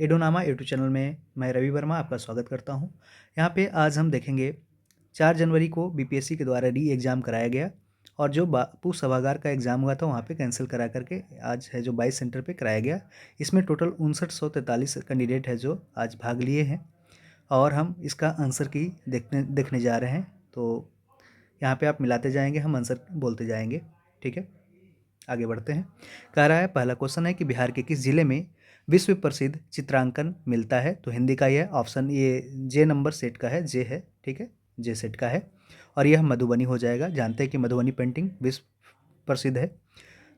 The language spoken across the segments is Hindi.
एडोनामा यूट्यूब चैनल में मैं रवि वर्मा आपका स्वागत करता हूं। यहां पे आज हम देखेंगे 4 जनवरी को बीपीएससी के द्वारा री एग्ज़ाम कराया गया और जो बापू सभागार का एग्ज़ाम हुआ था वहां पे कैंसिल करा करके आज है जो 22 सेंटर पे कराया गया। इसमें टोटल 5943 कैंडिडेट है जो आज भाग लिए हैं और हम इसका आंसर की देखने जा रहे हैं। तो यहाँ पे आप मिलाते जाएंगे, हम आंसर बोलते जाएंगे। ठीक है, आगे बढ़ते हैं। कह रहा है पहला क्वेश्चन है कि बिहार के किस जिले में विश्व प्रसिद्ध चित्रांकन मिलता है। तो हिंदी का यह ऑप्शन ये जे नंबर सेट का है, जे है, ठीक है, जे सेट का है और यह मधुबनी हो जाएगा। जानते हैं कि मधुबनी पेंटिंग विश्व प्रसिद्ध है।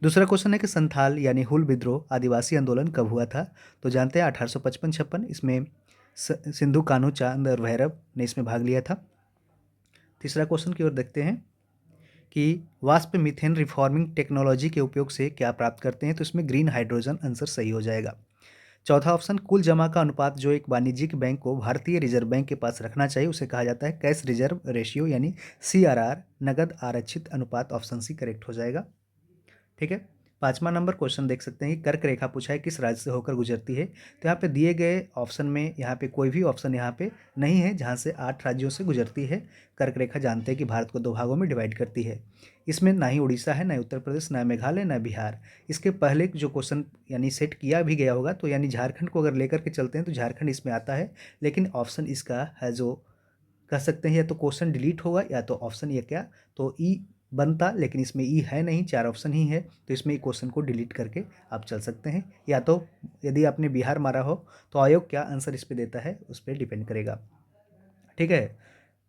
दूसरा क्वेश्चन है कि संथाल यानी हुल विद्रोह आदिवासी आंदोलन कब हुआ था। तो जानते हैं 1855-56। इसमें सिंधु कान्हू चांद और भैरव ने इसमें भाग लिया था। तीसरा क्वेश्चन की ओर देखते हैं कि वाष्प मीथेन रिफॉर्मिंग टेक्नोलॉजी के उपयोग से क्या प्राप्त करते हैं। तो इसमें ग्रीन हाइड्रोजन आंसर सही हो जाएगा। चौथा ऑप्शन कुल जमा का अनुपात जो एक वाणिज्यिक बैंक को भारतीय रिजर्व बैंक के पास रखना चाहिए उसे कहा जाता है कैश रिजर्व रेशियो यानी सीआरआर, नगद आरक्षित अनुपात। ऑप्शन सी करेक्ट हो जाएगा। ठीक है, पांचवा नंबर क्वेश्चन देख सकते हैं कि कर्क रेखा पूछा है किस राज्य से होकर गुजरती है। तो यहाँ पे दिए गए ऑप्शन में यहाँ पे कोई भी ऑप्शन यहाँ पे नहीं है जहाँ से 8 राज्यों से गुजरती है कर्क रेखा। जानते हैं कि भारत को 2 भागों में डिवाइड करती है। इसमें ना ही उड़ीसा है, ना ही उत्तर प्रदेश, ना मेघालय, ना बिहार। इसके पहले जो क्वेश्चन यानी सेट किया भी गया होगा तो यानी झारखंड को अगर लेकर के चलते हैं तो झारखंड इसमें आता है, लेकिन ऑप्शन इसका है जो कह सकते हैं या तो क्वेश्चन डिलीट होगा या तो ऑप्शन ये क्या तो ई बनता, लेकिन इसमें ई है नहीं, 4 ऑप्शन ही है। तो इसमें क्वेश्चन को डिलीट करके आप चल सकते हैं, या तो यदि आपने बिहार मारा हो तो आयोग क्या आंसर इस पर देता है उस पर डिपेंड करेगा। ठीक है,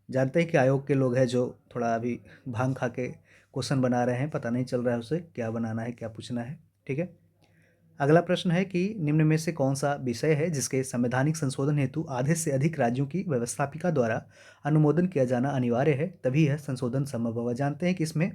जानते हैं कि आयोग के लोग हैं जो थोड़ा अभी भांग खा के क्वेश्चन बना रहे हैं, पता नहीं चल रहा है उसे क्या बनाना है क्या पूछना है। ठीक है, अगला प्रश्न है कि निम्न में से कौन सा विषय है जिसके संवैधानिक संशोधन हेतु आधे से अधिक राज्यों की व्यवस्थापिका द्वारा अनुमोदन किया जाना अनिवार्य है, तभी यह संशोधन संभव होगा। जानते हैं कि इसमें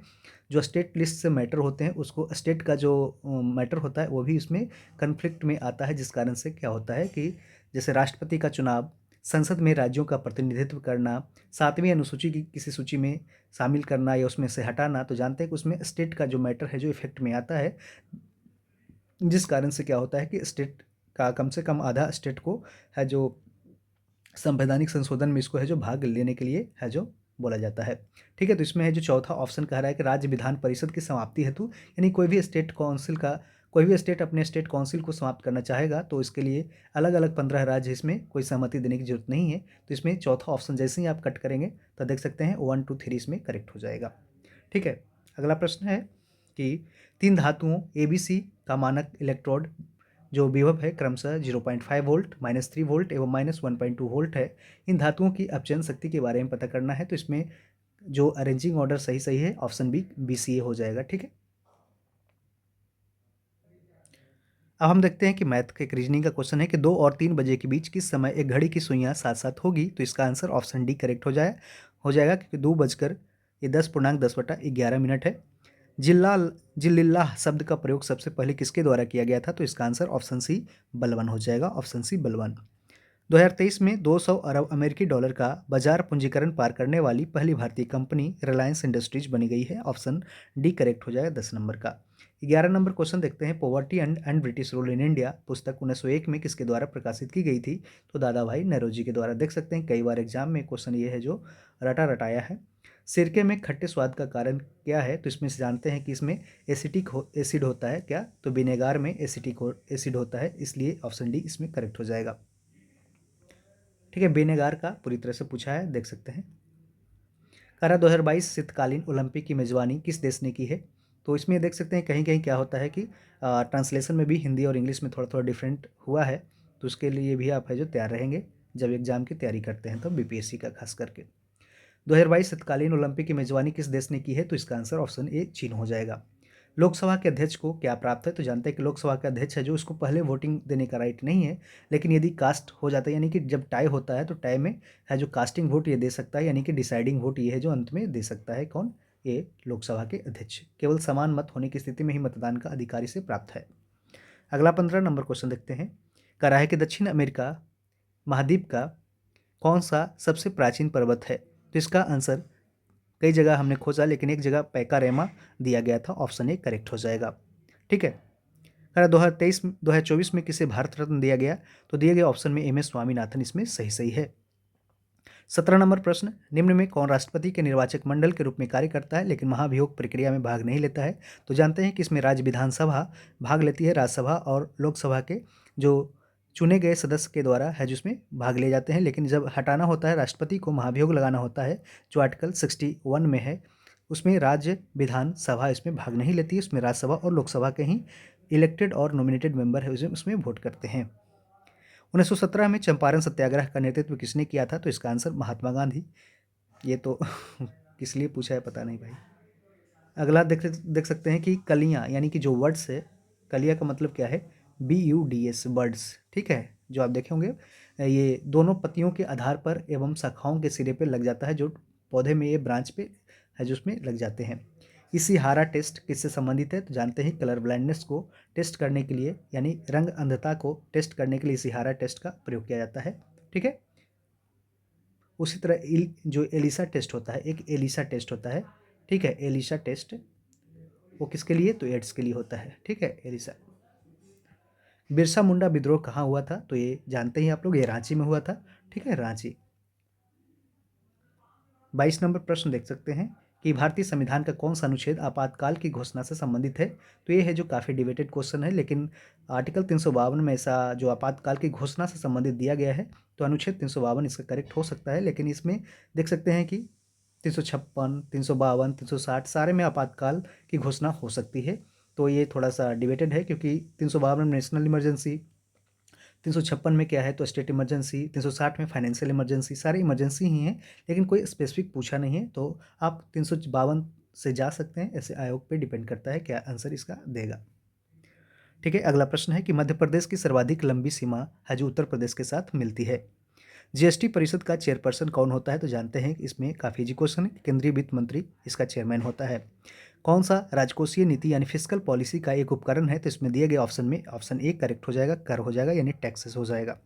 जो स्टेट लिस्ट से मैटर होते हैं उसको स्टेट का जो मैटर होता है वो भी इसमें कन्फ्लिक्ट में आता है, जिस कारण से क्या होता है कि जैसे राष्ट्रपति का चुनाव, संसद में राज्यों का प्रतिनिधित्व करना, 7वीं अनुसूची की किसी सूची में शामिल करना या उसमें से हटाना। तो जानते हैं कि उसमें स्टेट का जो मैटर है जो इफेक्ट में आता है, जिस कारण से क्या होता है कि स्टेट का कम से कम आधा स्टेट को है जो संवैधानिक संशोधन में इसको है जो भाग लेने के लिए है जो बोला जाता है। ठीक है, तो इसमें है जो चौथा ऑप्शन कह रहा है कि राज्य विधान परिषद की समाप्ति हेतु यानी कोई भी स्टेट काउंसिल का कोई भी स्टेट अपने स्टेट काउंसिल को समाप्त करना चाहेगा तो इसके लिए अलग अलग 15 राज्य इसमें कोई सहमति देने की जरूरत नहीं है। तो इसमें चौथा ऑप्शन जैसे ही आप कट करेंगे तो देख सकते हैं 1 2 3 इसमें करेक्ट हो जाएगा। ठीक है, अगला प्रश्न है कि 3 धातुओं एबीसी का मानक इलेक्ट्रोड जो विभव है क्रमशः 0.5 वोल्ट, -3 वोल्ट एवं -1.2 वोल्ट है, इन धातुओं की अपचयन शक्ति के बारे में पता करना है। तो इसमें जो अरेंजिंग ऑर्डर सही सही है ऑप्शन बी BCA हो जाएगा। ठीक है, अब हम देखते हैं कि मैथ के एक रीजनिंग का क्वेश्चन है कि 2 और 3 बजे के बीच किस समय एक घड़ी की सुइयां साथ साथ होगी। तो इसका आंसर ऑप्शन डी करेक्ट हो जाएगा क्योंकि 2 बजकर ये 10.10/11 है। जिल्ला जिल्लिल्लाह शब्द का प्रयोग सबसे पहले किसके द्वारा किया गया था। तो इसका आंसर ऑप्शन सी बलवन हो जाएगा, ऑप्शन सी बलवन। 2023 में 200 अरब अमेरिकी डॉलर का बाजार पूंजीकरण पार करने वाली पहली भारतीय कंपनी रिलायंस इंडस्ट्रीज बनी गई है। ऑप्शन डी करेक्ट हो जाएगा 10 नंबर का। 11 नंबर क्वेश्चन देखते हैं, poverty and British rule in India पुस्तक 1901 में किसके द्वारा प्रकाशित की गई थी। तो दादा भाई नौरोजी के द्वारा। देख सकते हैं कई बार एग्जाम में क्वेश्चन ये है जो रटा रटाया है। सिरके में खट्टे स्वाद का कारण क्या है। तो इसमें से जानते हैं कि इसमें एसिड होता है क्या। तो विनेगार में एसिटिक एसिड होता है, इसलिए ऑप्शन डी इसमें करेक्ट हो जाएगा। ठीक है, विनेगार का पूरी तरह से पूछा है, देख सकते हैं। करा 2022 शीतकालीन ओलंपिक की मेजबानी किस देश ने की है। तो इसमें देख सकते हैं कहीं कहीं क्या होता है कि ट्रांसलेशन में भी हिंदी और इंग्लिश में थोड़ा थोड़ा डिफरेंट हुआ है। तो उसके लिए भी आप है जो तैयार रहेंगे जब एग्जाम की तैयारी करते हैं तो बीपीएससी का खास करके। 2022 शीतकालीन ओलंपिक की मेजबानी किस देश ने की है। तो इसका आंसर ऑप्शन ए चीन हो जाएगा। लोकसभा के अध्यक्ष को क्या प्राप्त है। तो जानते हैं कि लोकसभा का अध्यक्ष है जो उसको पहले वोटिंग देने का राइट नहीं है, लेकिन यदि कास्ट हो जाता है यानी कि जब टाई होता है तो टाई में है जो कास्टिंग वोट ये दे सकता है, यानी कि डिसाइडिंग वोट ये है जो अंत में दे सकता है कौन, ये लोकसभा के अध्यक्ष। केवल समान मत होने की स्थिति में ही मतदान का अधिकारी से प्राप्त है। अगला 15 नंबर क्वेश्चन देखते हैं, कह रहा है कि दक्षिण अमेरिका महाद्वीप का कौन सा सबसे प्राचीन पर्वत है। तो इसका आंसर कई जगह हमने खोजा लेकिन एक जगह पैकारेमा दिया गया था, ऑप्शन ए करेक्ट हो जाएगा। ठीक है, अगर 2024 में किसे भारत रत्न दिया गया, तो दिए गए ऑप्शन में एम एस स्वामीनाथन इसमें सही है। 17 नंबर प्रश्न, निम्न में कौन राष्ट्रपति के निर्वाचक मंडल के रूप में कार्य करता है लेकिन महाभियोग प्रक्रिया में भाग नहीं लेता है? तो जानते हैं कि इसमें राज्य विधानसभा भाग लेती है, राज्यसभा और लोकसभा के जो चुने गए सदस्य के द्वारा है जिसमें भाग ले जाते हैं, लेकिन जब हटाना होता है राष्ट्रपति को, महाभियोग लगाना होता है, जो आर्टिकल 61 में है, उसमें राज्य विधानसभा इसमें भाग नहीं लेती है। उसमें राज्यसभा और लोकसभा के ही इलेक्टेड और नॉमिनेटेड मेंबर है उसमें वोट करते हैं। 1917 में चंपारण सत्याग्रह का नेतृत्व किसने किया था? तो इसका आंसर महात्मा गांधी। ये तो किस लिए पूछा है पता नहीं भाई। अगला देख सकते हैं कि कलियां, यानी कि जो वर्ड्स है, कलियां का मतलब क्या है? BUDS, birds. ठीक है, जो आप देखे होंगे, ये दोनों पत्तियों के आधार पर एवं शाखाओं के सिरे पे लग जाता है, जो पौधे में ये ब्रांच पे है जो उसमें लग जाते हैं। इशिहारा टेस्ट किससे संबंधित है? तो जानते हैं कलर ब्लाइंडनेस को टेस्ट करने के लिए, यानी रंग अंधता को टेस्ट करने के लिए इशिहारा टेस्ट का प्रयोग किया जाता है। ठीक है, उसी तरह जो एलिसा टेस्ट होता है, एक एलिसा टेस्ट होता है। ठीक है, एलिसा टेस्ट वो किसके लिए? तो एड्स के लिए होता है। ठीक है, एलिसा। बिरसा मुंडा विद्रोह कहाँ हुआ था? तो ये जानते ही आप लोग, ये रांची में हुआ था। ठीक है, रांची। 22 नंबर प्रश्न देख सकते हैं कि भारतीय संविधान का कौन सा अनुच्छेद आपातकाल की घोषणा से संबंधित है? तो ये है जो काफ़ी डिबेटेड क्वेश्चन है, लेकिन आर्टिकल 352 में ऐसा जो आपातकाल की घोषणा से संबंधित दिया गया है, तो अनुच्छेद 352 इसका करेक्ट हो सकता है। लेकिन इसमें देख सकते हैं कि 356, 352, 360 सारे में आपातकाल की घोषणा हो सकती है। तो ये थोड़ा सा डिबेटेड है, क्योंकि 352 में नेशनल इमरजेंसी, 356 में क्या है तो स्टेट इमरजेंसी, 360 में फाइनेंशियल इमरजेंसी, सारे इमरजेंसी ही हैं, लेकिन कोई स्पेसिफिक पूछा नहीं है। तो आप 352 से जा सकते हैं, ऐसे आयोग पे डिपेंड करता है क्या आंसर इसका देगा। ठीक है, अगला प्रश्न है कि मध्य प्रदेश की सर्वाधिक लंबी सीमा है जो उत्तर प्रदेश के साथ मिलती है। जीएसटी परिषद का चेयरपर्सन कौन होता है? तो जानते हैं कि इसमें काफ़ी इजी क्वेश्चन है, केंद्रीय वित्त मंत्री इसका चेयरमैन होता है। कौन सा राजकोषीय नीति यानी फिस्कल पॉलिसी का एक उपकरण है? तो इसमें दिए गए ऑप्शन में ऑप्शन ए करेक्ट हो जाएगा, कर हो जाएगा, यानी टैक्सेस हो जाएगा।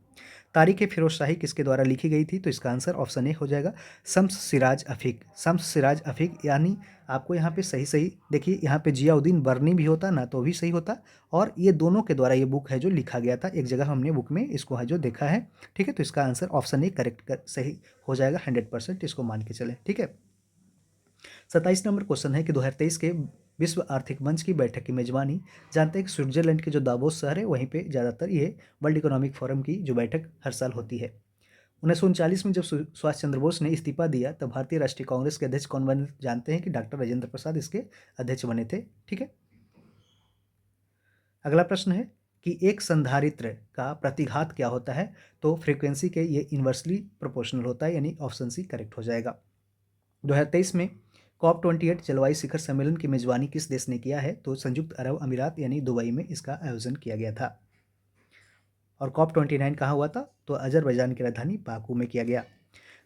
तारीख फिरोजशाही किसके द्वारा लिखी गई थी? तो इसका आंसर ऑप्शन ए हो जाएगा, शम्स सिराज अफीक। शम्स सिराज अफीक, यानी आपको यहाँ पे सही सही देखिए, यहाँ पे जियाउद्दीन बर्नी भी होता ना तो भी सही होता, और ये दोनों के द्वारा ये बुक है जो लिखा गया था, एक जगह हमने बुक में इसको है जो देखा है। ठीक है, तो इसका आंसर ऑप्शन ए करेक्ट सही हो जाएगा, 100% इसको मान के चले। ठीक है, 27 नंबर क्वेश्चन है कि 2023 के विश्व आर्थिक मंच की बैठक की मेजबानी, जानते हैं कि स्विट्जरलैंड के जो दावोस शहर है वहीं पे ज़्यादातर ये वर्ल्ड इकोनॉमिक फोरम की जो बैठक हर साल होती है। 1939 में जब सुभाष चंद्र बोस ने इस्तीफा दिया तब भारतीय राष्ट्रीय कांग्रेस के अध्यक्ष कौन बने? जानते हैं कि डॉक्टर राजेंद्र प्रसाद इसके अध्यक्ष बने थे। ठीक है, अगला प्रश्न है कि एक संधारित्र का प्रतिघात क्या होता है? तो फ्रीक्वेंसी के ये इन्वर्सली प्रोपोर्शनल होता है, यानी ऑप्शन सी करेक्ट हो जाएगा। 2023 में COP28 जलवायु शिखर सम्मेलन की मेजबानी किस देश ने किया है? तो संयुक्त अरब अमीरात यानी दुबई में इसका आयोजन किया गया था। और COP29 कहाँ हुआ था? तो अजरबैजान की राजधानी बाकू में किया गया।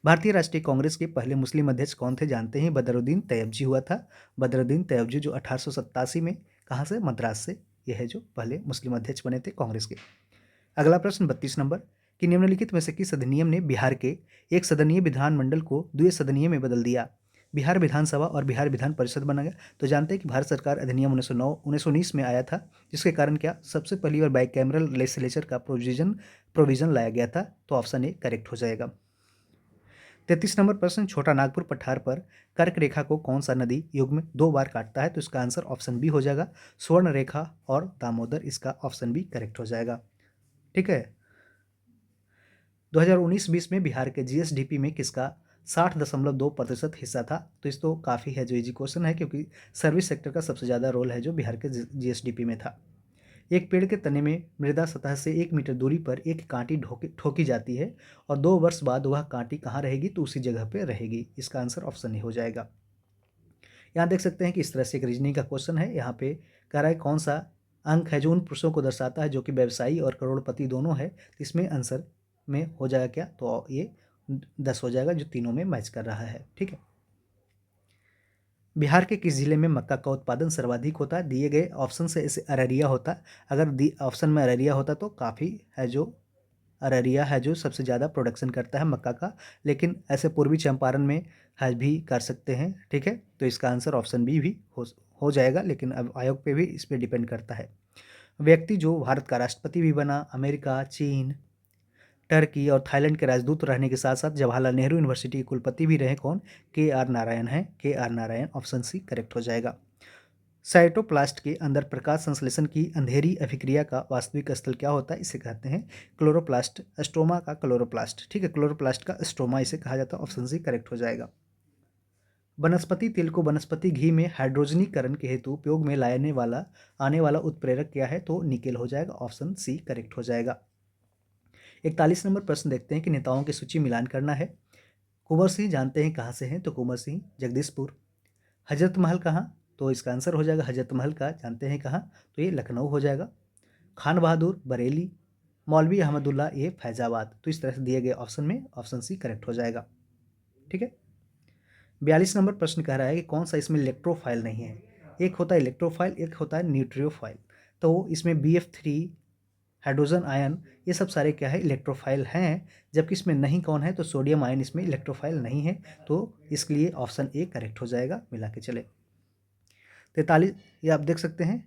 भारतीय राष्ट्रीय कांग्रेस के पहले मुस्लिम अध्यक्ष कौन थे? जानते हैं, बदरुद्दीन तैयबजी हुआ था। बदरुद्दीन तैयबजी जो 1887 में कहाँ से? मद्रास से, यह है जो पहले मुस्लिम अध्यक्ष बने थे कांग्रेस के। अगला प्रश्न 32 नंबर कि निम्नलिखित में से किस अधिनियम ने बिहार के एक सदनीय विधानमंडल को द्विसदनीय में बदल दिया? बिहार विधानसभा और बिहार विधान परिषद बना गया। तो जानते हैं कि भारत सरकार अधिनियम 1919 में आया था, जिसके कारण क्या सबसे पहली बार बाइकैमरल लेजिस्लेचर का प्रोविजन लाया गया था। तो ऑप्शन ए करेक्ट हो जाएगा। 33 नंबर प्रश्न, छोटा नागपुर पठार पर कर्क रेखा को कौन सा नदी युग्म 2 बार काटता है? तो इसका आंसर ऑप्शन बी हो जाएगा, स्वर्ण रेखा और दामोदर, इसका ऑप्शन बी करेक्ट हो जाएगा। ठीक है, 2019-20 में बिहार के जीएसडीपी में किसका 60.2% हिस्सा था? तो इस तो काफ़ी है जो इजी क्वेश्चन है, क्योंकि सर्विस सेक्टर का सबसे ज़्यादा रोल है जो बिहार के जीएसडीपी में था। एक पेड़ के तने में मृदा सतह से 1 मीटर दूरी पर एक कांटी ठोकी जाती है और 2 वर्ष बाद वह कांटी कहाँ रहेगी? तो उसी जगह पर रहेगी। इसका आंसर ऑप्शन ए हो जाएगा। यहाँ देख सकते हैं कि इस तरह से एक रीजनिंग का क्वेश्चन है। यहाँ पे कह रहा है कौन सा अंक है जो उन पुरुषों को दर्शाता है जो कि व्यवसायी और करोड़पति दोनों है। तो इसमें आंसर में हो जाएगा क्या? तो ये 10 हो जाएगा, जो तीनों में मैच कर रहा है। ठीक है, बिहार के किस जिले में मक्का का उत्पादन सर्वाधिक होता है? दिए गए ऑप्शन से इसे अररिया होता। अगर ऑप्शन में अररिया होता तो काफ़ी है जो अररिया है जो सबसे ज़्यादा प्रोडक्शन करता है मक्का का, लेकिन ऐसे पूर्वी चंपारण में है भी कर सकते हैं। ठीक है, तो इसका आंसर ऑप्शन बी भी हो जाएगा, लेकिन अब आयोग पे भी इस पर डिपेंड करता है। व्यक्ति जो भारत का राष्ट्रपति भी बना, अमेरिका, चीन, टर्की और थाईलैंड के राजदूत रहने के साथ साथ जवाहरलाल नेहरू यूनिवर्सिटी के कुलपति भी रहे। कौन? के आर नारायण हैं। K R Narayan, option C correct हो जाएगा। साइटोप्लास्ट के अंदर प्रकाश संश्लेषण की अंधेरी अभिक्रिया का वास्तविक स्थल क्या होता है? इसे कहते हैं क्लोरोप्लास्ट, स्ट्रोमा का क्लोरोप्लास्ट। ठीक है, क्लोरोप्लास्ट का स्ट्रोमा इसे कहा जाता है। ऑप्शन सी करेक्ट हो जाएगा। वनस्पति तेल को वनस्पति घी में हाइड्रोजनीकरण के हेतु उपयोग में आने वाला उत्प्रेरक क्या है? तो निकेल हो जाएगा। ऑप्शन सी करेक्ट हो जाएगा। 41 नंबर प्रश्न देखते हैं कि नेताओं की सूची मिलान करना है। कुंवर सिंह जानते हैं कहाँ से हैं? तो कुंवर सिंह जगदीशपुर। हजरत महल कहाँ? तो इसका आंसर हो जाएगा हजरत महल का जानते हैं कहाँ? तो ये लखनऊ हो जाएगा। खान बहादुर बरेली। मौलवी अहमदुल्ला ये फैजाबाद। तो इस तरह से दिए गए ऑप्शन में ऑप्शन सी करेक्ट हो जाएगा। ठीक है। 42 नंबर प्रश्न कह रहा है कि कौन सा इसमें इलेक्ट्रोफाइल नहीं है? एक होता है इलेक्ट्रोफाइल, एक होता है न्यूट्रियोफाइल। तो इसमें BF3, हाइड्रोजन आयन, ये सब सारे क्या है? इलेक्ट्रोफाइल हैं। जबकि इसमें नहीं कौन है? तो सोडियम आयन इसमें इलेक्ट्रोफाइल नहीं है। तो इसके लिए ऑप्शन ए करेक्ट हो जाएगा। मिला के चले 43, ये आप देख सकते हैं।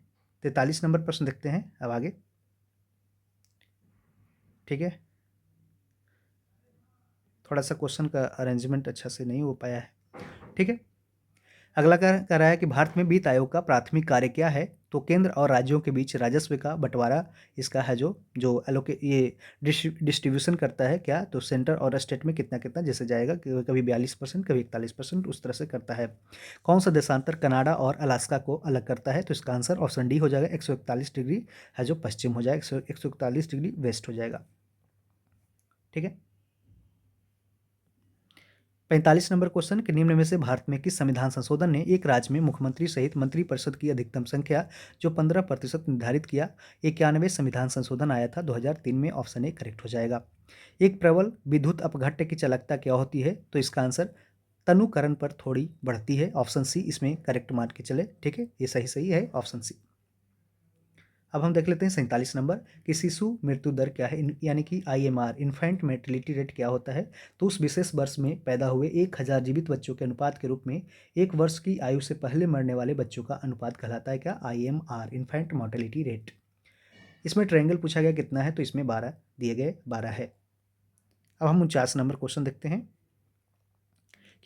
43 नंबर प्रश्न देखते हैं अब आगे। ठीक है, थोड़ा सा क्वेश्चन का अरेंजमेंट अच्छा से नहीं हो पाया है। ठीक है, अगला कह रहा है कि भारत में वित्त आयोग का प्राथमिक कार्य क्या है? तो केंद्र और राज्यों के बीच राजस्व का बंटवारा इसका है, जो जो एलोके ये डिस्ट्रीब्यूशन करता है क्या? तो सेंटर और स्टेट में कितना कितना जैसे जाएगा, कभी 42%, कभी 41%, उस तरह से करता है। कौन सा देशांतर कनाडा और अलास्का को अलग करता है? तो इसका आंसर ऑप्शन डी हो जाएगा। 141 डिग्री है जो पश्चिम हो जाएगा, 141 डिग्री वेस्ट हो जाएगा। ठीक है। 45 नंबर क्वेश्चन कि निम्न में से भारत में किस संविधान संशोधन ने एक राज्य में मुख्यमंत्री सहित मंत्रिपरिषद की अधिकतम संख्या जो 15% निर्धारित किया? 91 संविधान संशोधन आया था 2003 में। ऑप्शन ए करेक्ट हो जाएगा। एक प्रबल विद्युत अपघट्य की चालकता क्या होती है? तो इसका आंसर तनुकरण पर थोड़ी बढ़ती है। ऑप्शन सी इसमें करेक्ट मान के चले। ठीक है, ये सही सही है ऑप्शन सी। अब हम देख लेते हैं 47 नंबर कि शिशु मृत्यु दर क्या है, यानी कि IMR, इन्फेंट मोर्टेलिटी रेट क्या होता है? तो उस विशेष वर्ष में पैदा हुए 1000 जीवित बच्चों के अनुपात के रूप में 1 वर्ष की आयु से पहले मरने वाले बच्चों का अनुपात कहलाता है क्या? IMR, infant mortality rate. इसमें ट्रायंगल पूछा गया कितना है? तो इसमें 12 दिए गए, 12 है। अब हम 49 नंबर क्वेश्चन देखते हैं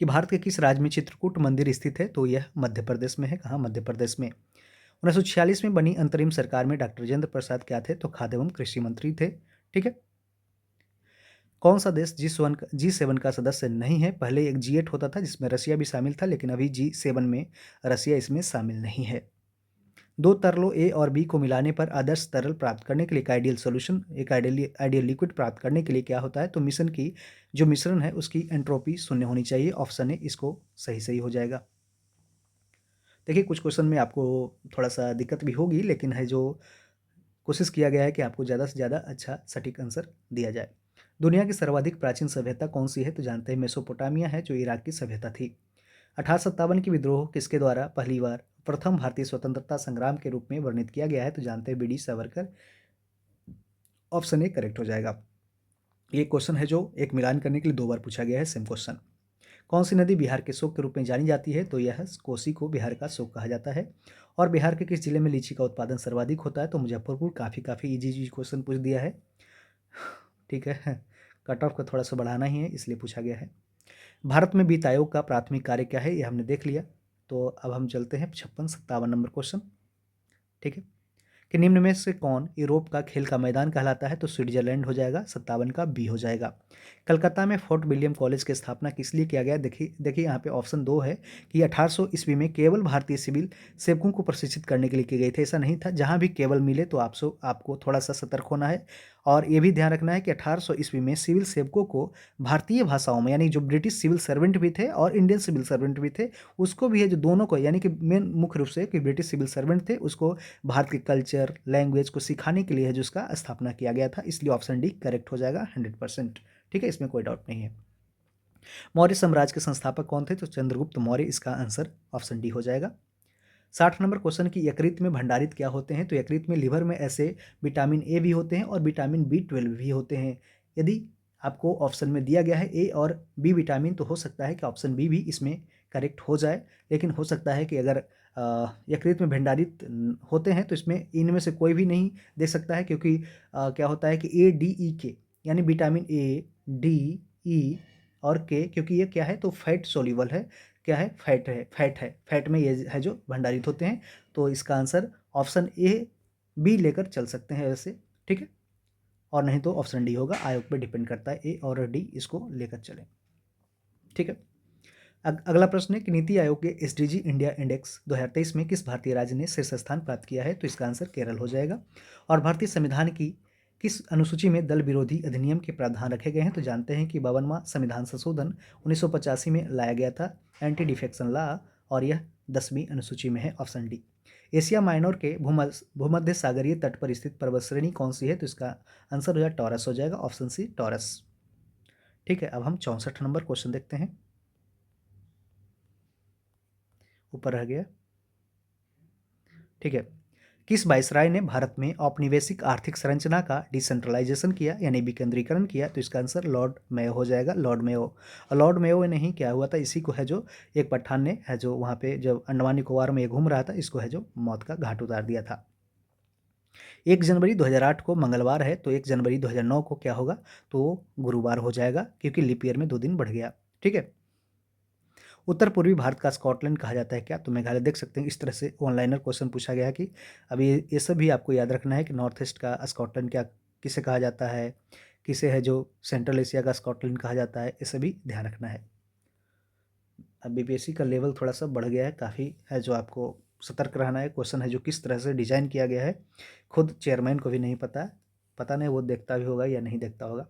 कि भारत के किस राज्य में चित्रकूट मंदिर स्थित है? तो यह मध्य प्रदेश में है। कहाँ? मध्य प्रदेश में। 1946 में बनी अंतरिम सरकार में डॉक्टर राजेंद्र प्रसाद क्या थे? तो खाद्य एवं कृषि मंत्री थे। ठीक है। कौन सा देश G7 का सदस्य नहीं है? पहले एक G8 होता था जिसमें रसिया भी शामिल था, लेकिन अभी G7 में रसिया इसमें शामिल नहीं है। दो तरलों A और B को मिलाने पर आदर्श तरल प्राप्त करने के लिए एक आइडियल सोल्यूशन, एक आइडियल लिक्विड प्राप्त करने के लिए क्या होता है? तो मिश्रण की जो मिश्रण है उसकी एंट्रोपी शून्य होनी चाहिए। ऑप्शन ए इसको सही सही हो जाएगा। देखिए, कुछ क्वेश्चन में आपको थोड़ा सा दिक्कत भी होगी, लेकिन है जो कोशिश किया गया है कि आपको ज़्यादा से ज़्यादा अच्छा सटीक आंसर दिया जाए। दुनिया की सर्वाधिक प्राचीन सभ्यता कौन सी है? तो जानते हैं मेसोपोटामिया है, जो इराक की सभ्यता थी। 1857 की विद्रोह किसके द्वारा पहली बार प्रथम भारतीय स्वतंत्रता संग्राम के रूप में वर्णित किया गया है? तो जानते हैं BD Savarkar. Option A correct हो जाएगा। ये क्वेश्चन है जो एक मिलान करने के लिए 2 बार पूछा गया है, सेम क्वेश्चन। कौन सी नदी बिहार के शोक के रूप में जानी जाती है? तो यह कोसी को बिहार का शोक कहा जाता है। और बिहार के किस जिले में लीची का उत्पादन सर्वाधिक होता है? तो मुजफ्फरपुर। काफ़ी इजी क्वेश्चन पूछ दिया है। ठीक है, कट ऑफ को थोड़ा सा बढ़ाना ही है, इसलिए पूछा गया है। भारत में वित्त आयोग का प्राथमिक कार्य क्या है? ये हमने देख लिया। तो अब हम चलते हैं 56-57 नंबर क्वेश्चन। ठीक है, कि निम्न में से कौन यूरोप का खेल का मैदान कहलाता है? तो स्विट्जरलैंड हो जाएगा। 57 का बी हो जाएगा। कलकत्ता में फोर्ट विलियम कॉलेज की स्थापना किस लिए किया गया? देखिए देखिए, यहाँ पे ऑप्शन 2 है कि 1800 ईस्वी में केवल भारतीय सिविल सेवकों को प्रशिक्षित करने के लिए किए गए थे। ऐसा नहीं था, जहाँ भी केवल मिले तो आपको थोड़ा सा सतर्क होना है। और ये भी ध्यान रखना है कि 1800 ईस्वी में सिविल सेवकों को भारतीय भाषाओं में, यानी जो ब्रिटिश सिविल सर्वेंट भी थे और इंडियन सिविल सर्वेंट भी थे, उसको भी है जो दोनों को, यानी कि मेन मुख्य रूप से कि ब्रिटिश सिविल सर्वेंट थे, उसको भारत के कल्चर लैंग्वेज को सिखाने के लिए है जो उसका स्थापना किया गया था। इसलिए ऑप्शन डी करेक्ट हो जाएगा 100%। ठीक है, इसमें कोई डाउट नहीं है। मौर्य साम्राज्य के संस्थापक कौन थे? तो चंद्रगुप्त मौर्य। इसका आंसर ऑप्शन डी हो जाएगा। 60 नंबर क्वेश्चन की यकृत में भंडारित क्या होते हैं? तो यकृत में लिवर में ऐसे विटामिन ए भी होते हैं और विटामिन B12 भी होते हैं। यदि आपको ऑप्शन में दिया गया है ए और बी विटामिन, तो हो सकता है कि ऑप्शन बी भी इसमें करेक्ट हो जाए, लेकिन हो सकता है कि अगर यकृत में भंडारित होते हैं, तो इसमें इनमें से कोई भी नहीं दे सकता है, क्योंकि क्या होता है कि ए, डी, ई, के यानी विटामिन ए, डी, ई और के, क्योंकि ये क्या है तो फैट सोल्यूबल है, क्या है फैट में ये है जो भंडारित होते हैं। तो इसका आंसर ऑप्शन ए, बी लेकर चल सकते हैं वैसे, ठीक है, और नहीं तो ऑप्शन डी होगा। आयोग पे डिपेंड करता है, ए और डी इसको लेकर चलें, ठीक है। अगला प्रश्न है कि नीति आयोग के एसडीजी इंडिया इंडेक्स 2023 में किस भारतीय राज्य ने शीर्ष स्थान प्राप्त किया है, तो इसका आंसर केरल हो जाएगा। और भारतीय संविधान की किस अनुसूची में दल विरोधी अधिनियम के प्रावधान रखे गए हैं, तो जानते हैं कि 52वां संविधान संशोधन 1985 में लाया गया था, एंटी डिफेक्शन लॉ, और यह 10वीं अनुसूची में है, ऑप्शन डी। एशिया माइनर के भूमध्य सागरीय तट पर स्थित पर्वत श्रेणी कौन सी है, तो इसका आंसर हो जाएगा टॉरस हो जाएगा, ऑप्शन सी टॉरस, ठीक है। अब हम 64 नंबर क्वेश्चन देखते हैं, ऊपर रह गया, ठीक है। किस वायसराय ने भारत में औपनिवेशिक आर्थिक संरचना का डिसेंट्रलाइजेशन किया यानी विकेंद्रीकरण किया, तो इसका आंसर लॉर्ड मेयो हो जाएगा, लॉर्ड मेयो। और लॉर्ड मेयो ने ही क्या हुआ था, इसी को है जो एक पठान ने है जो वहाँ पे जब अंडमान निकोबार में घूम रहा था, इसको है जो मौत का घाट उतार दिया था। 1 जनवरी 2008 को मंगलवार है, तो 1 जनवरी 2009 को क्या होगा, तो गुरुवार हो जाएगा, क्योंकि लीप ईयर में 2 दिन बढ़ गया, ठीक है। उत्तर पूर्वी भारत का स्कॉटलैंड कहा जाता है क्या, तो मेघालय। देख सकते हैं इस तरह से ऑनलाइनर क्वेश्चन पूछा गया है कि अभी ये सब भी आपको याद रखना है कि नॉर्थ ईस्ट का स्कॉटलैंड क्या किसे कहा जाता है, किसे है जो सेंट्रल एशिया का स्कॉटलैंड कहा जाता है, ये सभी ध्यान रखना है। अब बीपीएससी का लेवल थोड़ा सा बढ़ गया है, काफ़ी है जो आपको सतर्क रहना है। क्वेश्चन है जो किस तरह से डिजाइन किया गया है, खुद चेयरमैन को भी नहीं पता नहीं वो देखता भी होगा या नहीं देखता होगा।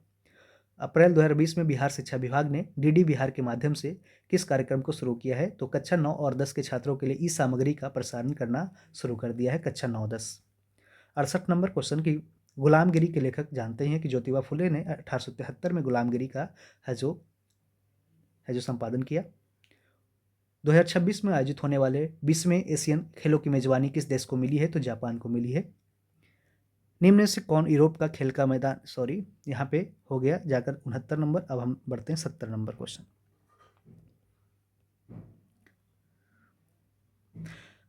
अप्रैल 2020 में बिहार शिक्षा विभाग ने डीडी बिहार के माध्यम से किस कार्यक्रम को शुरू किया है, तो कक्षा 9 और 10 के छात्रों के लिए ई सामग्री का प्रसारण करना शुरू कर दिया है, कक्षा 9-10। 68 नंबर क्वेश्चन की गुलामगिरी के लेखक जानते हैं कि ज्योतिबा फुले ने 1873 में गुलामगिरी का है जो संपादन किया। 2026 में आयोजित होने वाले 20वें एशियन खेलों की मेजबानी किस देश को मिली है, तो जापान को मिली है। निम्न से कौन यूरोप का खेल का मैदान, सॉरी यहाँ पे हो गया जाकर 69 नंबर। अब हम बढ़ते हैं 70 नंबर क्वेश्चन।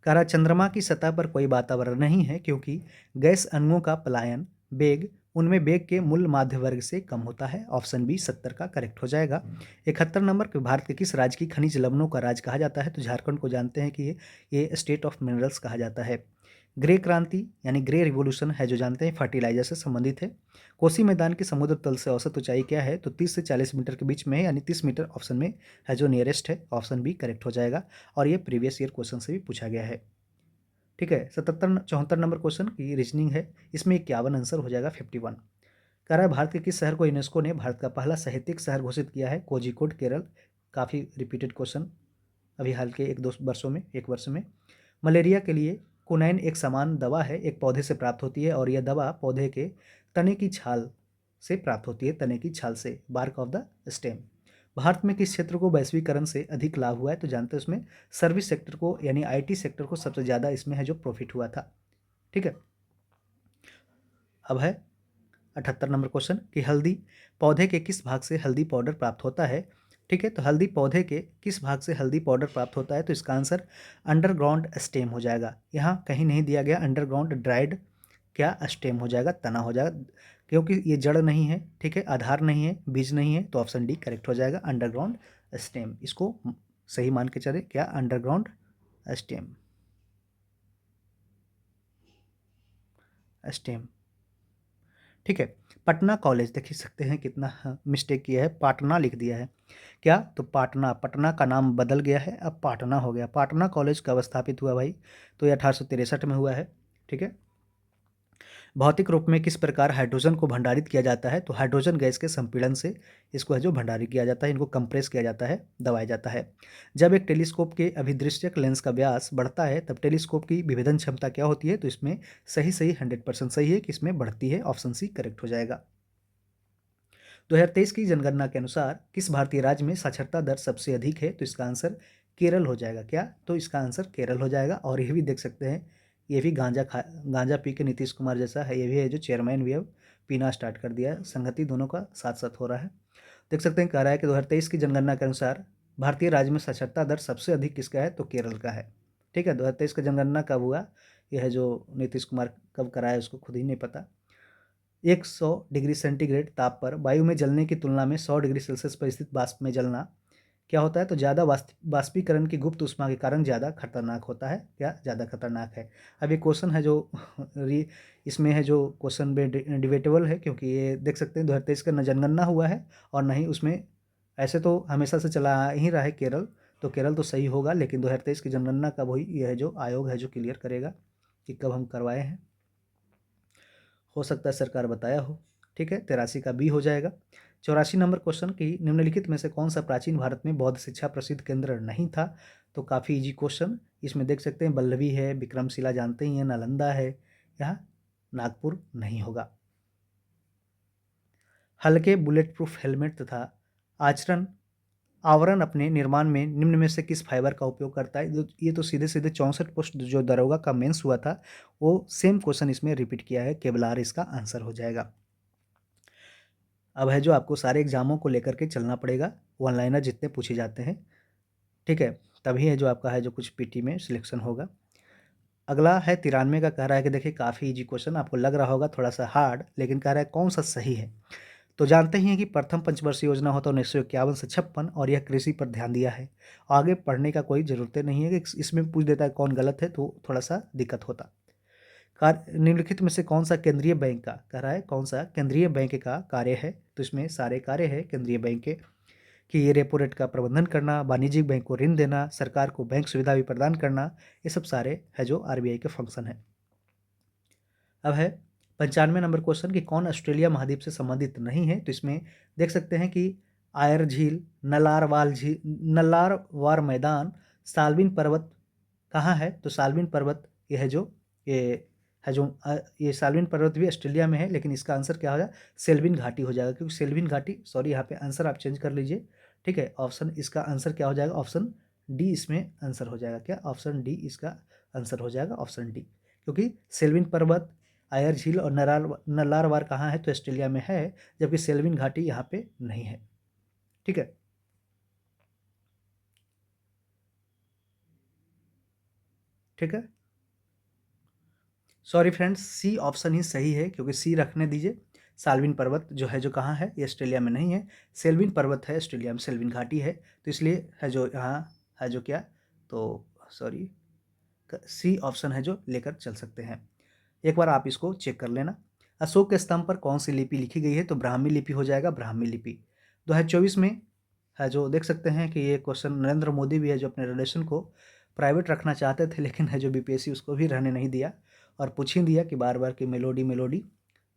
कह रहा चंद्रमा की सतह पर कोई वातावरण नहीं है, क्योंकि गैस अणुओं का पलायन वेग उनमें वेग के मूल माध्य वर्ग से कम होता है, ऑप्शन बी 70 का करेक्ट हो जाएगा। 71 नंबर के भारत के किस राज्य की खनिज लवणों का राज्य कहा जाता है, तो झारखंड को जानते हैं कि ये स्टेट ऑफ मिनरल्स कहा जाता है। ग्रे क्रांति यानी ग्रे रिवोल्यूशन है जो जानते हैं फर्टिलाइजर से संबंधित है। कोसी मैदान की समुद्र तल से औसत ऊंचाई क्या है, तो 30 से 40 मीटर के बीच में है, यानी 30 मीटर ऑप्शन में है जो नियरेस्ट है, ऑप्शन बी करेक्ट हो जाएगा। और ये प्रीवियस ईयर क्वेश्चन से भी पूछा गया है, ठीक है। 74 नंबर क्वेश्चन की रीजनिंग है, इसमें 51 आंसर हो जाएगा 51। कह रहा है भारत के किस शहर को यूनेस्को ने भारत का पहला साहित्यिक शहर घोषित किया है, कोझिकोड केरल। काफ़ी रिपीटेड क्वेश्चन अभी हाल के एक वर्ष में। मलेरिया के लिए कुनैन एक समान दवा है, एक पौधे से प्राप्त होती है, और यह दवा पौधे के तने की छाल से प्राप्त होती है, तने की छाल से, bark of the stem. Bharat में किस क्षेत्र को वैश्वीकरण से अधिक लाभ हुआ है, तो जानते हैं उसमें सर्विस सेक्टर को यानी आईटी सेक्टर को सबसे ज़्यादा इसमें है जो प्रॉफिट हुआ था, ठीक है। अब है 78 नंबर क्वेश्चन कि हल्दी पौधे के किस भाग से हल्दी पाउडर प्राप्त होता है, ठीक है। तो हल्दी पौधे के किस भाग से हल्दी पाउडर प्राप्त होता है, तो इसका आंसर अंडरग्राउंड स्टेम हो जाएगा। यहाँ कहीं नहीं दिया गया अंडरग्राउंड ड्राइड, क्या स्टेम हो जाएगा, तना हो जाएगा, क्योंकि ये जड़ नहीं है, ठीक है, आधार नहीं है, बीज नहीं है, तो ऑप्शन डी करेक्ट हो जाएगा, अंडरग्राउंड स्टेम। इसको सही मान के चले, क्या अंडरग्राउंड स्टेम, स्टेम, ठीक है। पटना कॉलेज देख ही सकते हैं कितना मिस्टेक किया है, पाटना लिख दिया है, क्या, तो पटना का नाम बदल गया है, अब पाटना हो गया। पाटना कॉलेज कब स्थापित हुआ भाई, तो ये 1863 में हुआ है, ठीक है। भौतिक रूप में किस प्रकार हाइड्रोजन को भंडारित किया जाता है, तो हाइड्रोजन गैस के संपीड़न से इसको है जो भंडारित किया जाता है, इनको कंप्रेस किया जाता है, दबाया जाता है। जब एक टेलीस्कोप के अभिदृश्यक लेंस का व्यास बढ़ता है तब टेलीस्कोप की विभेदन क्षमता क्या होती है, तो इसमें सही 100% सही है कि इसमें बढ़ती है, ऑप्शन सी करेक्ट हो जाएगा। 2023 की जनगणना के अनुसार किस भारतीय राज्य में साक्षरता दर सबसे अधिक है, तो इसका आंसर केरल हो जाएगा, क्या, तो इसका आंसर केरल हो जाएगा। और ये भी देख सकते हैं, ये भी गांजा पी के नीतीश कुमार जैसा है, ये भी है जो चेयरमैन भी अब पीना स्टार्ट कर दिया है, संगति दोनों का साथ साथ हो रहा है। देख सकते हैं, कह रहा है कि 2023 की जनगणना के अनुसार भारतीय राज्य में साक्षरता दर सबसे अधिक किसका है, तो केरल का है, ठीक है, 2023 का जनगणना कब हुआ, यह है जो नीतीश कुमार कब कराया उसको खुद ही नहीं पता। 100 डिग्री सेंटीग्रेड ताप पर वायु में जलने की तुलना में 100 डिग्री सेल्सियस पर स्थित वाष्प में जलना क्या होता है, तो ज़्यादा वाष्पीकरण की गुप्त ऊष्मा के कारण ज़्यादा खतरनाक होता है, क्या ज़्यादा खतरनाक है। अब ये क्वेश्चन है जो इसमें है जो क्वेश्चन में डिबेटेबल है, क्योंकि ये देख सकते हैं 2023 का न जनगणना हुआ है और न ही उसमें, ऐसे तो हमेशा से चला आ ही रहा है केरल, तो केरल तो सही होगा, लेकिन 2023 की जनगणना कब हुई, यह है जो आयोग है जो क्लियर करेगा कि कब हम करवाए हैं। हो सकता है सरकार बताया हो। ठीक है, 83 का बी हो जाएगा। 84 नंबर क्वेश्चन की निम्नलिखित में से कौन सा प्राचीन भारत में बौद्ध शिक्षा प्रसिद्ध केंद्र नहीं था, तो काफ़ी इजी क्वेश्चन, इसमें देख सकते हैं बल्लभी है, विक्रमशिला जानते ही हैं, नालंदा है, यहाँ नागपुर नहीं होगा। हल्के बुलेट प्रूफ हेलमेट तथा आचरण आवरण अपने निर्माण में निम्न में से किस फाइबर का उपयोग करता है, ये तो सीधे सीधे 64 पोस्ट जो दरोगा का मेंस हुआ था वो सेम क्वेश्चन इसमें रिपीट किया है, केवलार इसका आंसर हो जाएगा। अब है जो आपको सारे एग्जामों को लेकर के चलना पड़ेगा, वन लाइनर जितने पूछे जाते हैं, ठीक है, तभी है जो आपका है जो कुछ पीटी में सिलेक्शन होगा। अगला है 93 का, कह रहा है कि देखिए काफ़ी इजी क्वेश्चन, आपको लग रहा होगा थोड़ा सा हार्ड, लेकिन कह रहा है कौन सा सही है। तो जानते ही हैं कि प्रथम पंचवर्षीय योजना होता है 1951 से 56, और यह कृषि पर ध्यान दिया है। आगे पढ़ने का कोई ज़रूरत नहीं है कि इसमें पूछ देता है कौन गलत है, तो थोड़ा सा दिक्कत होता। निम्नलिखित में से कौन सा केंद्रीय बैंक का, कह रहा है कौन सा केंद्रीय बैंक का कार्य है, तो इसमें सारे कार्य है केंद्रीय बैंक के, कि ये रेपो रेट का प्रबंधन करना, वाणिज्यिक बैंक को ऋण देना, सरकार को बैंक सुविधा भी प्रदान करना, ये सब सारे है जो आरबीआई के फंक्शन है। अब है 95 नंबर क्वेश्चन कि कौन ऑस्ट्रेलिया महाद्वीप से संबंधित नहीं है, तो इसमें देख सकते हैं कि आयर झील, नलारवाल झील, नलारवार मैदान, साल्विन पर्वत कहाँ है, तो साल्विन पर्वत ये है जो ये साल्विन पर्वत भी ऑस्ट्रेलिया में है, लेकिन इसका आंसर क्या हो जाएगा, सेल्विन घाटी हो जाएगा, क्योंकि सेल्विन घाटी, सॉरी यहाँ पे आंसर आप चेंज कर लीजिए, ठीक है, ऑप्शन इसका आंसर क्या हो जाएगा, ऑप्शन डी इसमें आंसर हो जाएगा, क्या ऑप्शन डी इसका आंसर हो जाएगा, ऑप्शन डी, क्योंकि सेल्विन पर्वत, आयर झील और नलारवार कहाँ है, तो ऑस्ट्रेलिया में है, जबकि सेल्विन घाटी यहाँ पे नहीं है। ठीक है, ठीक है, सॉरी फ्रेंड्स, सी ऑप्शन ही सही है, क्योंकि सी रखने दीजिए। साल्विन पर्वत जो है जो कहाँ है, ये ऑस्ट्रेलिया में नहीं है, सेल्विन पर्वत है ऑस्ट्रेलिया में, सेल्विन घाटी है, तो इसलिए है जो यहाँ है जो क्या, तो सॉरी, सी ऑप्शन है जो लेकर चल सकते हैं। एक बार आप इसको चेक कर लेना। अशोक के स्तंभ पर कौन सी लिपि लिखी गई है, तो ब्राह्मी लिपि हो जाएगा, ब्राह्मी लिपि। 2024 में है जो देख सकते हैं कि ये क्वेश्चन नरेंद्र मोदी भी है जो अपने रिलेशन को प्राइवेट रखना चाहते थे, लेकिन है जो बीपीएससी उसको भी रहने नहीं दिया और पूछ ही दिया कि बार बार कि मेलोडी मेलोडी।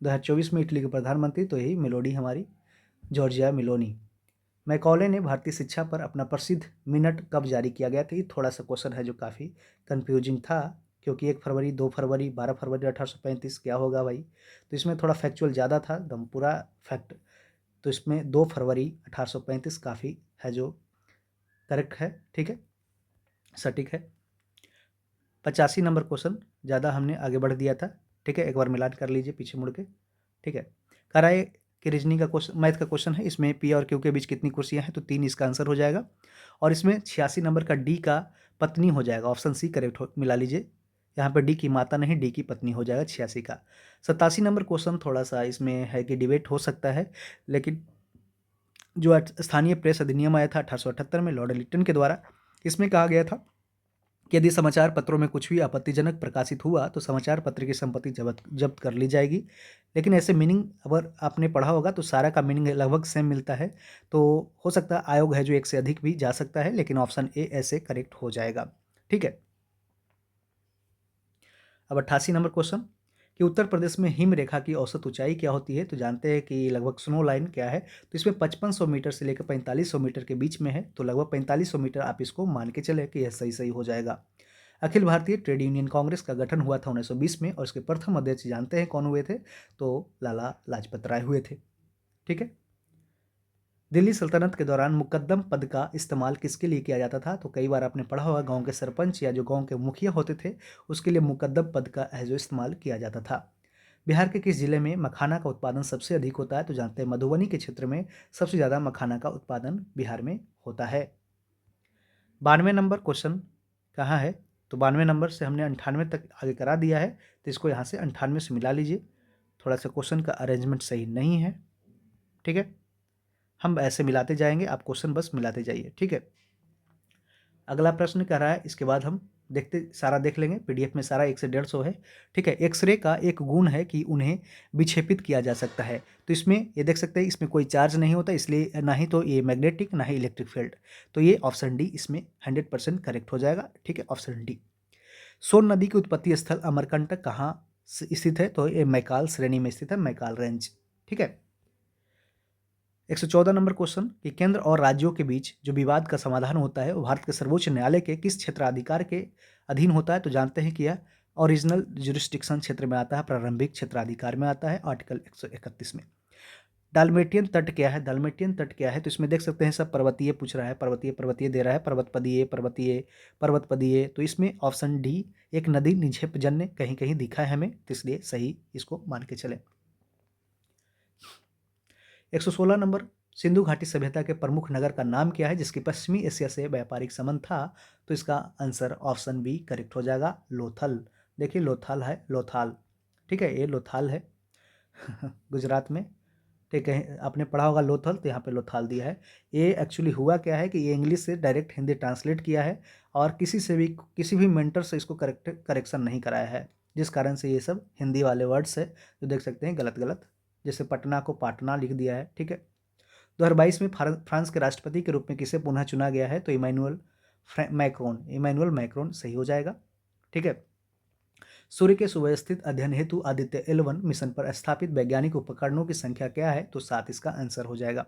2024 में इटली के प्रधानमंत्री तो यही मेलोडी हमारी जॉर्जिया मेलोनी। मैकॉले ने भारतीय शिक्षा पर अपना प्रसिद्ध मिनट कब जारी किया गया था, ये थोड़ा सा क्वेश्चन है जो काफ़ी कंफ्यूजिंग था, क्योंकि 1 फरवरी, 2 फरवरी, 12 फरवरी 1835 क्या होगा भाई, तो इसमें थोड़ा फैक्चुअल ज़्यादा था, दम पूरा फैक्ट, तो इसमें 2 फरवरी 1835 काफ़ी है जो करेक्ट है, ठीक है, सटीक है। 85 नंबर क्वेश्चन ज़्यादा हमने आगे बढ़ दिया था, ठीक है, एक बार मिलान कर लीजिए पीछे मुड़ के, ठीक है। कराए कि रीजनिंग का क्वेश्चन, मैथ का क्वेश्चन है, इसमें पी और क्यू के बीच कितनी कुर्सियां हैं, तो 3 इसका आंसर हो जाएगा, और इसमें 86 नंबर का डी का पत्नी हो जाएगा, ऑप्शन सी करेक्ट मिला लीजिए, यहाँ पर डी की माता नहीं, डी की पत्नी हो जाएगा 86 का। 87 नंबर क्वेश्चन थोड़ा सा इसमें है कि डिबेट हो सकता है, लेकिन जो स्थानीय प्रेस अधिनियम आया था 1878 में लॉर्ड लिटन के द्वारा, इसमें कहा गया था कि यदि समाचार पत्रों में कुछ भी आपत्तिजनक प्रकाशित हुआ तो समाचार पत्र की संपत्ति जब्त जब्त कर ली जाएगी। लेकिन ऐसे मीनिंग अगर आपने पढ़ा होगा तो सारा का मीनिंग लगभग सेम मिलता है, तो हो सकता है आयोग है जो एक से अधिक भी जा सकता है, लेकिन ऑप्शन ए ऐसे करेक्ट हो जाएगा। ठीक है, अब 88 नंबर क्वेश्चन कि उत्तर प्रदेश में हिम रेखा की औसत ऊंचाई क्या होती है, तो जानते हैं कि लगभग स्नो लाइन क्या है, तो इसमें 5500 मीटर से लेकर 4500 मीटर के बीच में है, तो लगभग 4500 मीटर आप इसको मान के चले कि यह सही सही हो जाएगा। अखिल भारतीय ट्रेड यूनियन कांग्रेस का गठन हुआ था 1920 में, और इसके प्रथम अध्यक्ष जानते हैं कौन हुए थे, तो लाला लाजपत राय हुए थे। ठीक है, दिल्ली सल्तनत के दौरान मुकद्दम पद का इस्तेमाल किसके लिए किया जाता था, तो कई बार आपने पढ़ा होगा गांव के सरपंच या जो गांव के मुखिया होते थे उसके लिए मुकद्दम पद का जो इस्तेमाल किया जाता था। बिहार के किस जिले में मखाना का उत्पादन सबसे अधिक होता है, तो जानते हैं मधुबनी के क्षेत्र में सबसे ज़्यादा मखाना का उत्पादन बिहार में होता है। 92 नंबर क्वेश्चन कहाँ है, तो 92 नंबर से हमने 98 तक आगे करा दिया है, तो इसको यहाँ से 98 से मिला लीजिए। थोड़ा सा क्वेश्चन का अरेंजमेंट सही नहीं है, ठीक है। हम ऐसे मिलाते जाएंगे, आप क्वेश्चन बस मिलाते जाइए, ठीक है। अगला प्रश्न कह रहा है, इसके बाद हम देखते सारा देख लेंगे, पीडीएफ में सारा 1 से 150 है, ठीक है। एक्सरे का एक गुण है कि उन्हें विक्षेपित किया जा सकता है। तो इसमें ये देख सकते हैं, इसमें कोई चार्ज नहीं होता, इसलिए ना ही तो ये मैग्नेटिक ना ही इलेक्ट्रिक फील्ड। तो ये ऑप्शन डी इसमें 100% करेक्ट हो जाएगा, ठीक है, ऑप्शन डी। सोन नदी की उत्पत्ति स्थल अमरकंटक कहाँ स्थित है? तो ये मैकाल श्रेणी में स्थित है, मैकाल रेंज, ठीक है। 114 नंबर क्वेश्चन कि केंद्र और राज्यों के बीच जो विवाद का समाधान होता है वो भारत के सर्वोच्च न्यायालय के किस क्षेत्राधिकार के अधीन होता है? तो जानते हैं कि यह ओरिजिनल जुरिस्डिक्शन क्षेत्र में आता है, प्रारंभिक क्षेत्राधिकार में आता है, आर्टिकल 131 में। डालमेटियन तट क्या है? डालमेटियन तट क्या है? तो इसमें देख सकते हैं सब पर्वतीय पूछ रहा है, पर्वतीय पर्वतीय दे रहा है, पर्वतपदीय पर्वतीय पर्वतपदीय। तो इसमें ऑप्शन डी एक नदी निक्षेप जन्य कहीं कहीं दिखा है हमें, तो इसलिए सही इसको मान के चले। 116 नंबर, सिंधु घाटी सभ्यता के प्रमुख नगर का नाम क्या है जिसकी पश्चिमी एशिया से व्यापारिक संबंध था? तो इसका आंसर ऑप्शन बी करेक्ट हो जाएगा, लोथल। देखिए लोथल है, लोथाल, ठीक है, ये लोथाल है गुजरात में, ठीक है। आपने पढ़ा होगा लोथल, तो यहाँ पे लोथाल दिया है। ये एक्चुअली हुआ क्या है कि ये इंग्लिश से डायरेक्ट हिंदी ट्रांसलेट किया है और किसी भी मेंटर से इसको करेक्शन नहीं कराया है, जिस कारण से ये सब हिंदी वाले वर्ड्स है जो देख सकते हैं गलत गलत, जैसे पटना को पाटना लिख दिया है, ठीक है। 2022 में फ्रांस के राष्ट्रपति के रूप में किसे पुनः चुना गया है? तो इमैनुअल मैक्रोन सही हो जाएगा, ठीक है। सूर्य के सुव्यवस्थित अध्ययन हेतु आदित्य L1 मिशन पर स्थापित वैज्ञानिक उपकरणों की संख्या क्या है? तो 7 इसका आंसर हो जाएगा।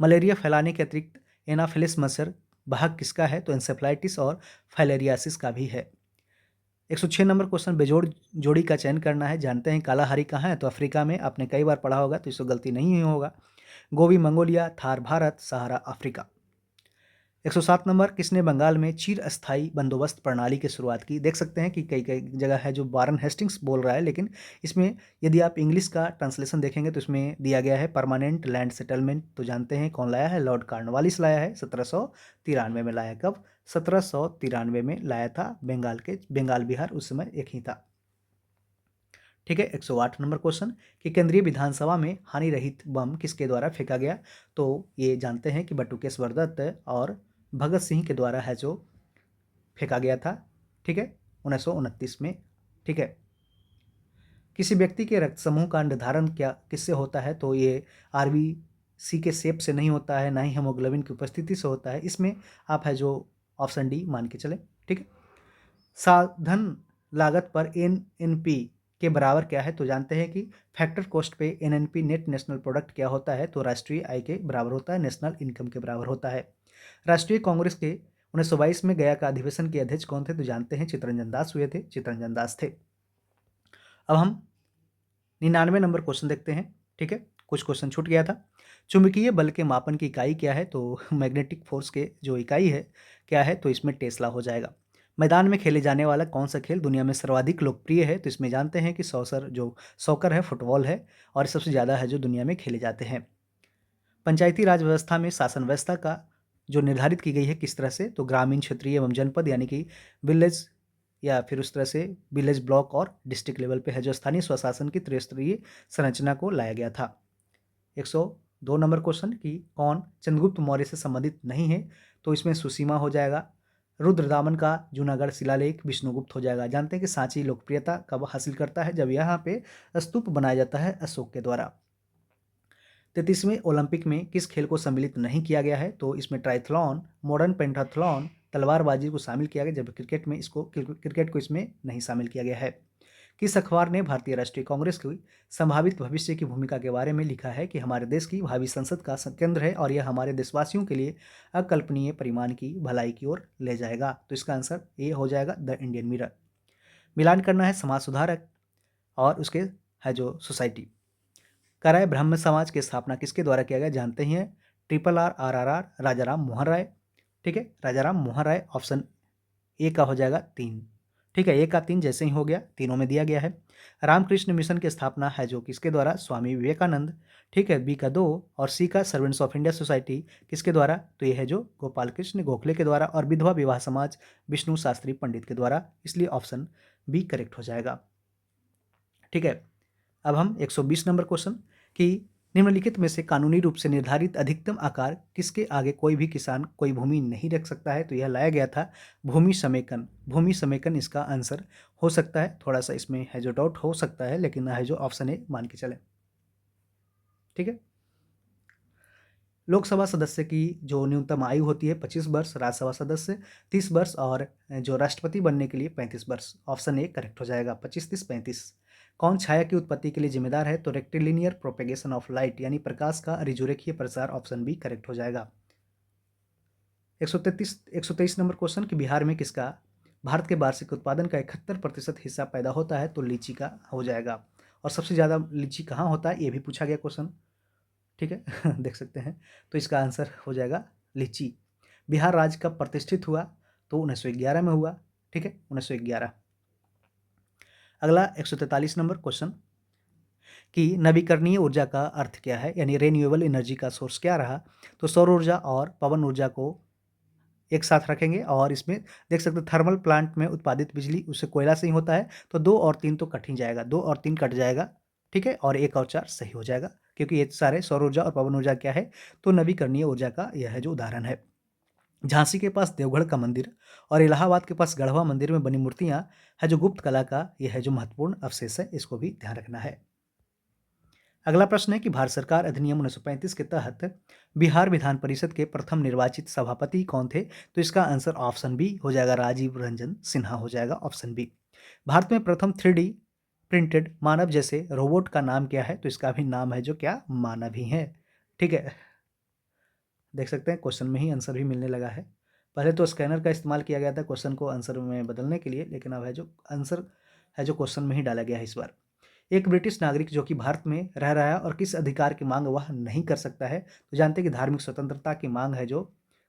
मलेरिया फैलाने के अतिरिक्त एनाफिलिस मच्छर वाहक किसका है? तो एंसेफ्लाइटिस और फाइलेरियासिस का भी है। 106 नंबर क्वेश्चन, बेजोड़ जोड़ी का चयन करना है। जानते हैं कालाहारी कहाँ है? तो अफ्रीका में, आपने कई बार पढ़ा होगा तो इसको गलती नहीं होगा। गोबी मंगोलिया, थार भारत, सहारा अफ्रीका। 107 नंबर, किसने बंगाल में चिरस्थायी बंदोबस्त प्रणाली की शुरुआत की? देख सकते हैं कि कई कई जगह है जो वारन हेस्टिंग्स बोल रहा है, लेकिन इसमें यदि आप इंग्लिश का ट्रांसलेशन देखेंगे तो इसमें दिया गया है परमानेंट लैंड सेटलमेंट। तो जानते हैं कौन लाया है? लॉर्ड कॉर्नवालिस लाया है, 1793 में लाया। कब? 1793 में लाया था। बंगाल बिहार उस समय एक ही था, ठीक है। 108 नंबर क्वेश्चन कि केंद्रीय विधानसभा में हानि रहित बम किसके द्वारा फेंका गया? तो ये जानते हैं कि बटुकेश्वर दत्त और भगत सिंह के द्वारा है जो फेंका गया था, ठीक है, 1929 में, ठीक है। किसी व्यक्ति के रक्त समूह का निर्धारण क्या किससे होता है? तो ये आरबीसी के शेप से नहीं होता है, ना ही हेमोग्लोबिन की उपस्थिति से होता है। इसमें आप है जो ऑप्शन डी मान के चले, ठीक है। साधन लागत पर एनएनपी के बराबर क्या है? तो जानते हैं कि फैक्टर कॉस्ट पे एनएनपी नेट नेशनल प्रोडक्ट क्या होता है? तो राष्ट्रीय आय के बराबर होता है, नेशनल इनकम के बराबर होता है। राष्ट्रीय कांग्रेस के 1922 में गया का अधिवेशन के अध्यक्ष कौन थे? तो जानते हैं चित्तरंजन दास हुए थे, चित्तरंजन दास थे। अब हम 99 नंबर क्वेश्चन देखते हैं, ठीक है, कुछ क्वेश्चन छूट गया था। चुंबकीय बल के मापन की इकाई क्या है? तो मैग्नेटिक फोर्स के जो इकाई है क्या है? तो इसमें टेस्ला हो जाएगा। मैदान में खेले जाने वाला कौन सा खेल दुनिया में सर्वाधिक लोकप्रिय है? तो इसमें जानते हैं कि सॉकर है, फुटबॉल है, और सबसे ज़्यादा है जो दुनिया में खेले जाते हैं। पंचायती राज व्यवस्था में शासन व्यवस्था का जो निर्धारित की गई है किस तरह से? तो ग्रामीण, क्षेत्रीय एवं जनपद, यानी कि विलेज, या फिर उस तरह से विलेज, ब्लॉक और डिस्ट्रिक्ट लेवल पे है, जो स्थानीय स्वशासन की त्रिस्तरीय संरचना को लाया गया था। 102 नंबर क्वेश्चन कि कौन चंद्रगुप्त मौर्य से संबंधित नहीं है? तो इसमें सुसीमा हो जाएगा। रुद्रदामन का जूनागढ़ शिलालेख विष्णुगुप्त हो जाएगा। जानते हैं कि सांची लोकप्रियता कब हासिल करता है? जब यहाँ पे स्तूप बनाया जाता है अशोक के द्वारा। 33वें ओलंपिक में किस खेल को सम्मिलित नहीं किया गया है? तो इसमें ट्राइथलॉन, मॉडर्न पेंटाथलॉन, तलवारबाजी को शामिल किया गया, जब क्रिकेट को इसमें नहीं शामिल किया गया है। किस अखबार ने भारतीय राष्ट्रीय कांग्रेस की संभावित भविष्य की भूमिका के बारे में लिखा है कि हमारे देश की भावी संसद का केंद्र है और यह हमारे देशवासियों के लिए अकल्पनीय परिमाण की भलाई की ओर ले जाएगा? तो इसका आंसर ए हो जाएगा, द इंडियन मिरर। मिलान करना है समाज सुधारक और उसके है जो सोसाइटी। कराय ब्रह्म समाज की स्थापना किसके द्वारा किया गया? जानते ही हैं, RRR राजाराम मोहन राय, ठीक है, राजाराम मोहन राय। ऑप्शन ए का हो जाएगा 3, ठीक है, 1 का 3 जैसे ही हो गया, तीनों में दिया गया है। रामकृष्ण मिशन की स्थापना है जो किसके द्वारा? स्वामी विवेकानंद। ठीक है, बी का 2 और सी का सर्वेंट्स ऑफ इंडिया सोसाइटी किसके द्वारा? तो ये है जो गोपाल कृष्ण गोखले के द्वारा, और विधवा विवाह समाज विष्णु शास्त्री पंडित के द्वारा, इसलिए ऑप्शन बी करेक्ट हो जाएगा। ठीक है, अब हम 120 नंबर क्वेश्चन कि निम्नलिखित में से कानूनी रूप से निर्धारित अधिकतम आकार किसके आगे कोई भी किसान कोई भूमि नहीं रख सकता है? तो यह लाया गया था भूमि समेकन। भूमि समेकन इसका आंसर हो सकता है, थोड़ा सा इसमें है जो डाउट हो सकता है, लेकिन है जो ऑप्शन ए मान के चले। ठीक है, लोकसभा सदस्य की जो न्यूनतम आयु होती है 25 वर्ष, राज्यसभा सदस्य 30 वर्ष, और जो राष्ट्रपति बनने के लिए 35 वर्ष। ऑप्शन ए करेक्ट हो जाएगा, 25, 30, 35। कौन छाया की उत्पत्ति के लिए जिम्मेदार है? तो रेक्टिलिनियर प्रोपेगेशन ऑफ लाइट, यानी प्रकाश का रिजुरेखीय प्रसार। ऑप्शन बी करेक्ट हो जाएगा। 123 नंबर क्वेश्चन कि बिहार में किसका भारत के वार्षिक उत्पादन का 71% हिस्सा पैदा होता है? तो लीची का हो जाएगा। और सबसे ज़्यादा लीची कहाँ होता है, ये भी पूछा गया क्वेश्चन। ठीक है देख सकते हैं, तो इसका आंसर हो जाएगा लीची। बिहार राज्य कब प्रतिष्ठित हुआ? तो 1911 में हुआ। ठीक है, 1911। अगला 143 नंबर क्वेश्चन कि नवीकरणीय ऊर्जा का अर्थ क्या है, यानी रेन्यूएबल एनर्जी का सोर्स क्या रहा? तो सौर ऊर्जा और पवन ऊर्जा को एक साथ रखेंगे, और इसमें देख सकते हैं थर्मल प्लांट में उत्पादित बिजली उससे कोयला से ही होता है, तो 2 और 3 तो कट ही जाएगा, 2 और 3 कट जाएगा। ठीक है, और 1 और 4 सही हो जाएगा, क्योंकि ये सारे सौर ऊर्जा और पवन ऊर्जा क्या है? तो नवीकरणीय ऊर्जा का यह है जो उदाहरण है। झांसी के पास देवगढ़ का मंदिर और इलाहाबाद के पास गढ़वा मंदिर में बनी मूर्तियां है जो गुप्त कला का यह है जो महत्वपूर्ण अवशेष है, इसको भी ध्यान रखना है। अगला प्रश्न है कि भारत सरकार अधिनियम 1935 के तहत बिहार विधान परिषद के प्रथम निर्वाचित सभापति कौन थे? तो इसका आंसर ऑप्शन बी हो जाएगा, राजीव रंजन सिन्हा हो जाएगा, ऑप्शन बी। भारत में प्रथम 3D प्रिंटेड मानव जैसे रोबोट का नाम क्या है? तो इसका भी नाम है जो क्या? मानव ही है। ठीक है, देख सकते हैं क्वेश्चन में ही आंसर भी मिलने लगा है। पहले तो स्कैनर का इस्तेमाल किया गया था क्वेश्चन को आंसर में बदलने के लिए, लेकिन अब है जो आंसर है जो क्वेश्चन में ही डाला गया है इस बार। एक ब्रिटिश नागरिक जो कि भारत में रह रहा है और किस अधिकार की मांग वह नहीं कर सकता है? तो जानते हैं कि धार्मिक स्वतंत्रता की मांग है जो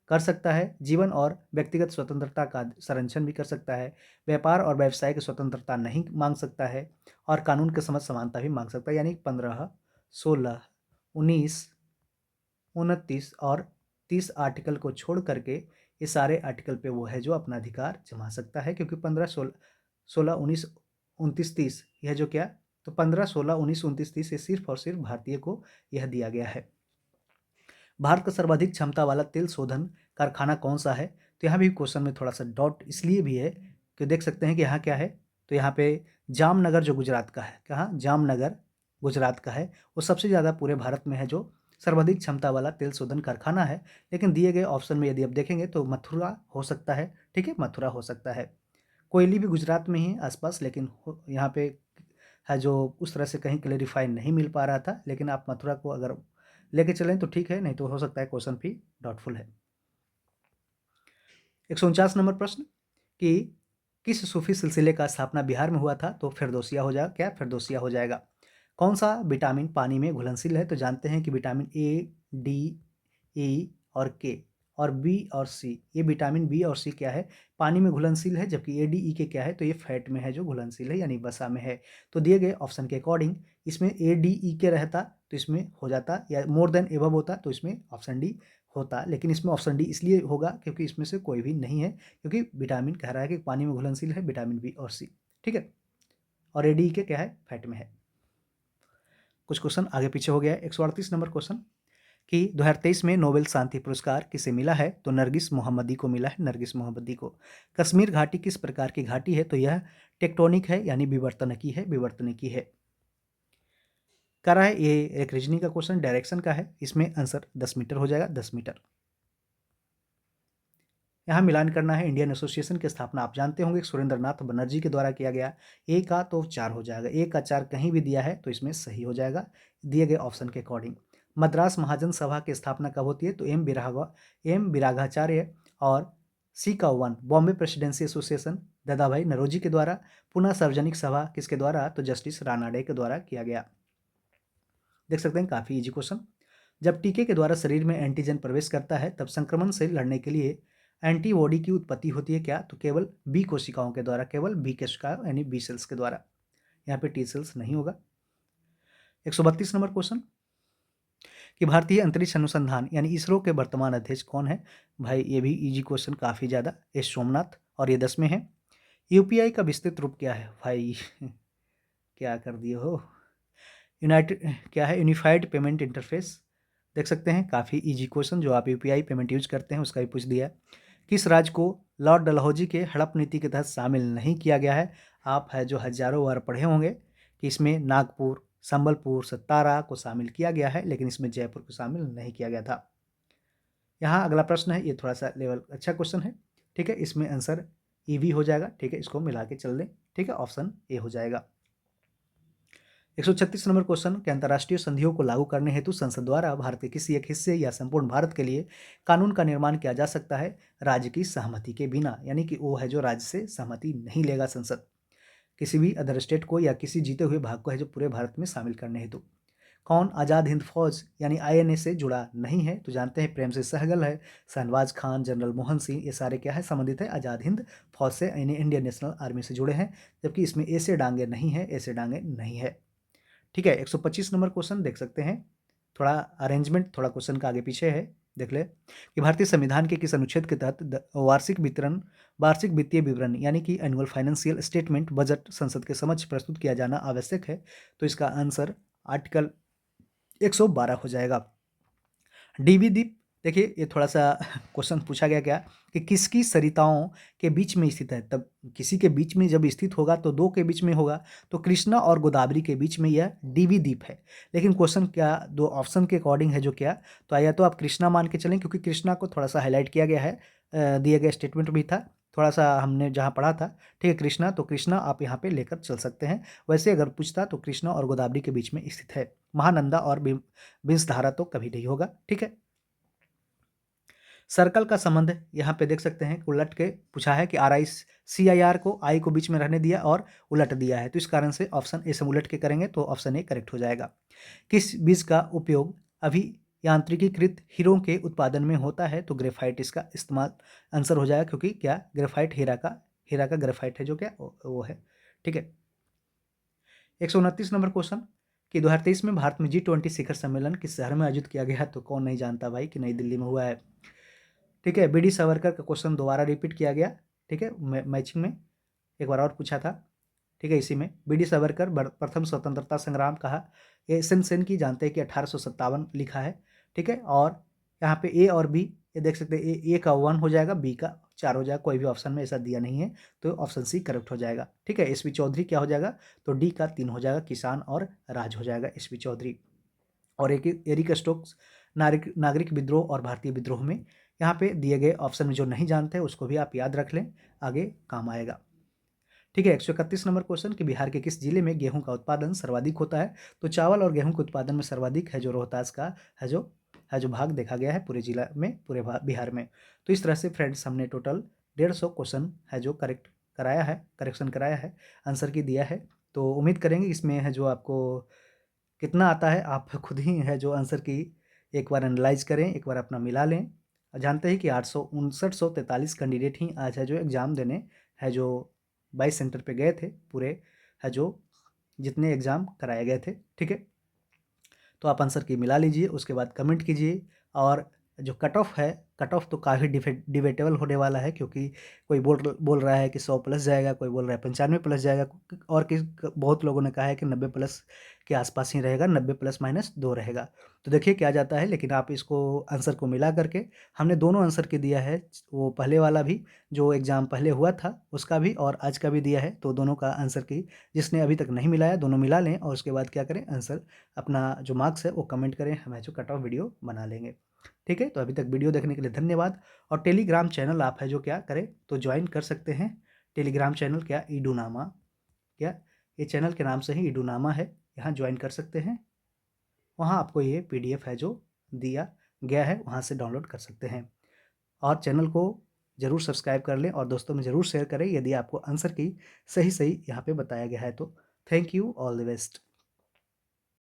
कर सकता है, जीवन और व्यक्तिगत स्वतंत्रता का संरक्षण भी कर सकता है, व्यापार और व्यवसाय की स्वतंत्रता नहीं मांग सकता है, और कानून के समक्ष समानता भी मांग सकता है। यानी 15, 16, 19, 29 और 30 आर्टिकल को छोड़ करके ये सारे आर्टिकल पे वो है जो अपना अधिकार जमा सकता है, क्योंकि 15, 16, 16, 19, 29, 30 यह जो क्या? तो 15, 16, 19, 29, 30 ये सिर्फ और सिर्फ भारतीय को यह दिया गया है। भारत का सर्वाधिक क्षमता वाला तेल शोधन कारखाना कौन सा है? तो यहाँ भी क्वेश्चन में थोड़ा सा डॉट इसलिए भी है कि देख सकते हैं कि यहाँ क्या है, तो यहाँ पे जामनगर जो गुजरात का है, कहाँ? जामनगर गुजरात का है, वो सबसे ज़्यादा पूरे भारत में है जो सर्वाधिक क्षमता वाला तेल शोधन कारखाना है। लेकिन दिए गए ऑप्शन में यदि आप देखेंगे तो मथुरा हो सकता है। ठीक है, मथुरा हो सकता है। कोयली भी गुजरात में ही आसपास, लेकिन यहाँ पे है जो उस तरह से कहीं क्लेरिफाई नहीं मिल पा रहा था, लेकिन आप मथुरा को अगर लेके चलें तो ठीक है, नहीं तो हो सकता है क्वेश्चन भी डाउटफुल है। 149 नंबर प्रश्न कि किस सूफी सिलसिले का स्थापना बिहार में हुआ था? तो फिरदौसिया हो जाएगा, क्या? फिरदौसिया हो जाएगा। कौन सा विटामिन पानी में घुलनशील है? तो जानते हैं कि विटामिन ए, डी, ई और के और बी और सी, ये विटामिन बी और सी क्या है? पानी में घुलनशील है, जबकि ए, डी, ई के क्या है? तो ये फैट में है जो घुलनशील है, यानी वसा में है। तो दिए गए ऑप्शन के अकॉर्डिंग इसमें ए, डी, ई के रहता तो इसमें हो जाता, या मोर देन एबव होता तो इसमें ऑप्शन डी होता, लेकिन इसमें ऑप्शन डी इसलिए होगा क्योंकि इसमें से कोई भी नहीं है, क्योंकि विटामिन कह रहा है कि पानी में घुलनशील है, विटामिन बी और सी। ठीक है, और ए, डी, ई के क्या है? फैट में है। कुछ क्वेश्चन आगे पीछे हो गया है। 138 नंबर क्वेश्चन कि 2023 में नोबेल शांति पुरस्कार किसे मिला है? तो नरगिस मोहम्मदी को मिला है, नरगिस मोहम्मदी को। कश्मीर घाटी किस प्रकार की घाटी है? तो यह टेक्टोनिक है, यानी विवर्तनिकी है, विवर्तनिकी है। कह रहा है ये एक रीजनिंग का क्वेश्चन डायरेक्शन का है, इसमें आंसर 10 मीटर हो जाएगा, 10 मीटर। यहाँ मिलान करना है। इंडियन एसोसिएशन की स्थापना आप जानते होंगे सुरेंद्र नाथ बनर्जी के द्वारा किया गया। ए का तो 4 हो जाएगा, ए का 4 कहीं भी दिया है तो इसमें सही हो जाएगा दिए गए ऑप्शन के अकॉर्डिंग। मद्रास महाजन सभा की स्थापना कब होती है? तो एम विरागाचार्य और सी का 1 बॉम्बे प्रेसिडेंसी एसोसिएशन दादा भाई नरोजी के द्वारा। पुनः सार्वजनिक सभा किसके द्वारा? तो जस्टिस रानाडे के द्वारा किया गया। देख सकते हैं काफ़ी इजी क्वेश्चन। जब टीके के द्वारा शरीर में एंटीजन प्रवेश करता है तब संक्रमण से लड़ने के लिए एंटीबॉडी की उत्पत्ति होती है क्या? तो केवल बी कोशिकाओं के द्वारा, केवल बी कोशिकाओं यानी बी सेल्स के द्वारा। यहाँ पे टी सेल्स नहीं होगा। 132 नंबर क्वेश्चन कि भारतीय अंतरिक्ष अनुसंधान यानी इसरो के वर्तमान अध्यक्ष कौन है? भाई ये भी इजी क्वेश्चन काफ़ी ज़्यादा, एस सोमनाथ, और ये 10 में है। यूपीआई का विस्तृत रूप क्या है? भाई क्या कर दिए हो, यूनाइटेड क्या है, यूनिफाइड पेमेंट इंटरफेस। देख सकते हैं काफ़ी इजी क्वेश्चन, जो आप यूपीआई पेमेंट यूज करते हैं उसका भी पूछ दिया है। किस राज्य को लॉर्ड डलहौजी के हड़प नीति के तहत शामिल नहीं किया गया है? आप है जो हजारों बार पढ़े होंगे कि इसमें नागपुर, संबलपुर, सतारा को शामिल किया गया है, लेकिन इसमें जयपुर को शामिल नहीं किया गया था। यहाँ अगला प्रश्न है, ये थोड़ा सा लेवल अच्छा क्वेश्चन है, ठीक है, इसमें आंसर ईवी हो जाएगा, ठीक है, इसको मिला के चल दें, ठीक है, ऑप्शन ए हो जाएगा। 136 नंबर क्वेश्चन कि अंतर्राष्ट्रीय संधियों को लागू करने हेतु संसद द्वारा भारत के किसी एक हिस्से या संपूर्ण भारत के लिए कानून का निर्माण किया जा सकता है राज्य की सहमति के बिना, यानी कि वो है जो राज्य से सहमति नहीं लेगा संसद किसी भी अदर स्टेट को या किसी जीते हुए भाग को है जो पूरे भारत में शामिल करने हेतु। कौन आज़ाद हिंद फौज यानी आईएनए से जुड़ा नहीं है? तो जानते हैं प्रेम से सहगल है, शहनवाज खान, जनरल मोहन सिंह, ये सारे क्या है, संबंधित है आज़ाद हिंद फौज से, यानी इंडियन नेशनल आर्मी से जुड़े हैं, जबकि इसमें ए से डांगे नहीं है, ए से डांगे नहीं है, ठीक है। 125 नंबर क्वेश्चन देख सकते हैं, थोड़ा अरेंजमेंट थोड़ा क्वेश्चन का आगे पीछे है, देख ले कि भारतीय संविधान के किस अनुच्छेद के तहत वार्षिक वित्तीय विवरण यानी कि एनुअल फाइनेंशियल स्टेटमेंट बजट संसद के समक्ष प्रस्तुत किया जाना आवश्यक है? तो इसका आंसर आर्टिकल 112 हो जाएगा। डीवीदीप, देखिए ये थोड़ा सा क्वेश्चन पूछा गया क्या कि किसकी सरिताओं के बीच में स्थित है? तब किसी के बीच में जब स्थित होगा तो दो के बीच में होगा, तो कृष्णा और गोदावरी के बीच में यह डीवीदीप है। लेकिन क्वेश्चन क्या दो ऑप्शन के अकॉर्डिंग है जो क्या, तो या तो आप कृष्णा मान के चलें क्योंकि कृष्णा को थोड़ा सा हाईलाइट किया गया है, दिए गए स्टेटमेंट भी था, थोड़ा सा हमने जहाँ पढ़ा था, ठीक है, कृष्णा, तो कृष्णा आप यहाँ पे लेकर चल सकते हैं। वैसे अगर पूछता तो कृष्णा और गोदावरी के बीच में स्थित है, महानंदा और बिंसधारा तो कभी नहीं होगा, ठीक है। सर्कल का संबंध यहाँ पे देख सकते हैं, उलट के पूछा है कि RICIR को आई को बीच में रहने दिया और उलट दिया है, तो इस कारण से ऑप्शन ए से उलट के करेंगे तो ऑप्शन ए करेक्ट हो जाएगा। किस बीज का उपयोग अभी यांत्रिकीकृत हीरों के उत्पादन में होता है? तो ग्रेफाइट इसका इस्तेमाल आंसर हो जाएगा, क्योंकि क्या ग्रेफाइट हीरा का ग्रेफाइट है जो क्या वो है, ठीक है। 129 नंबर क्वेश्चन कि 2023 में भारत में G20 शिखर सम्मेलन किस शहर में आयोजित किया गया? तो कौन नहीं जानता भाई कि नई दिल्ली में हुआ है, ठीक है। BD सावरकर का क्वेश्चन दोबारा रिपीट किया गया, ठीक है, मैचिंग में एक बार और पूछा था, ठीक है। इसी में BD सावरकर प्रथम स्वतंत्रता संग्राम कहा, ये सेन की जानते हैं कि 1857 लिखा है, ठीक है। और यहाँ पे ए और बी ये देख सकते हैं, ए का 1 हो जाएगा, बी का 4 हो जाएगा, कोई भी ऑप्शन में ऐसा दिया नहीं है, तो ऑप्शन सी करेक्ट हो जाएगा, ठीक है। SV चौधरी क्या हो जाएगा? तो डी का 3 हो जाएगा, किसान और राज हो जाएगा SV चौधरी। और एक एरिक स्टोक्स नागरिक विद्रोह और भारतीय विद्रोह में, यहाँ पे दिए गए ऑप्शन में जो नहीं जानते हैं उसको भी आप याद रख लें, आगे काम आएगा, ठीक है। 131 नंबर क्वेश्चन कि बिहार के किस जिले में गेहूं का उत्पादन सर्वाधिक होता है? तो चावल और गेहूं के उत्पादन में सर्वाधिक है जो रोहतास का है जो भाग देखा गया है पूरे जिला में, पूरे बिहार में। तो इस तरह से फ्रेंड्स हमने टोटल 150 क्वेश्चन है जो करेक्शन कराया है, आंसर की दिया है। तो उम्मीद करेंगे इसमें है जो आपको कितना आता है आप खुद ही है जो आंसर की एक बार एनालाइज करें, एक बार अपना मिला लें। जानते हैं कि 859,43 कैंडिडेट ही आज है जो एग्ज़ाम देने है जो 22 सेंटर पे गए थे, पूरे है जो जितने एग्ज़ाम कराए गए थे, ठीक है। तो आप आंसर की मिला लीजिए, उसके बाद कमेंट कीजिए। और जो कट ऑफ है, कट ऑफ तो काफ़ी डिबेटेबल होने वाला है, क्योंकि कोई बोल रहा है कि 100 प्लस जाएगा, कोई बोल रहा है 95 प्लस जाएगा, और बहुत लोगों ने कहा है कि 90 प्लस के आसपास ही रहेगा, 90 प्लस माइनस 2 रहेगा। तो देखिए क्या जाता है, लेकिन आप इसको आंसर को मिला करके, हमने दोनों आंसर के दिया है, वो पहले वाला भी जो एग्ज़ाम पहले हुआ था उसका भी और आज का भी दिया है, तो दोनों का आंसर की जिसने अभी तक नहीं मिलाया दोनों मिला लें, और उसके बाद क्या करें, आंसर अपना जो मार्क्स है वो कमेंट करें, हम जो कट ऑफ वीडियो बना लेंगे, ठीक है। तो अभी तक वीडियो देखने के लिए धन्यवाद। और टेलीग्राम चैनल आप है जो क्या करें तो ज्वाइन कर सकते हैं, टेलीग्राम चैनल क्या ईडूनामा, क्या ये चैनल के नाम से ही ईडूनामा है, यहाँ ज्वाइन कर सकते हैं। वहाँ आपको ये PDF है जो दिया गया है वहाँ से डाउनलोड कर सकते हैं। और चैनल को ज़रूर सब्सक्राइब कर लें और दोस्तों में ज़रूर शेयर करें यदि आपको आंसर की सही यहाँ पे बताया गया है तो। Thank you, all the best.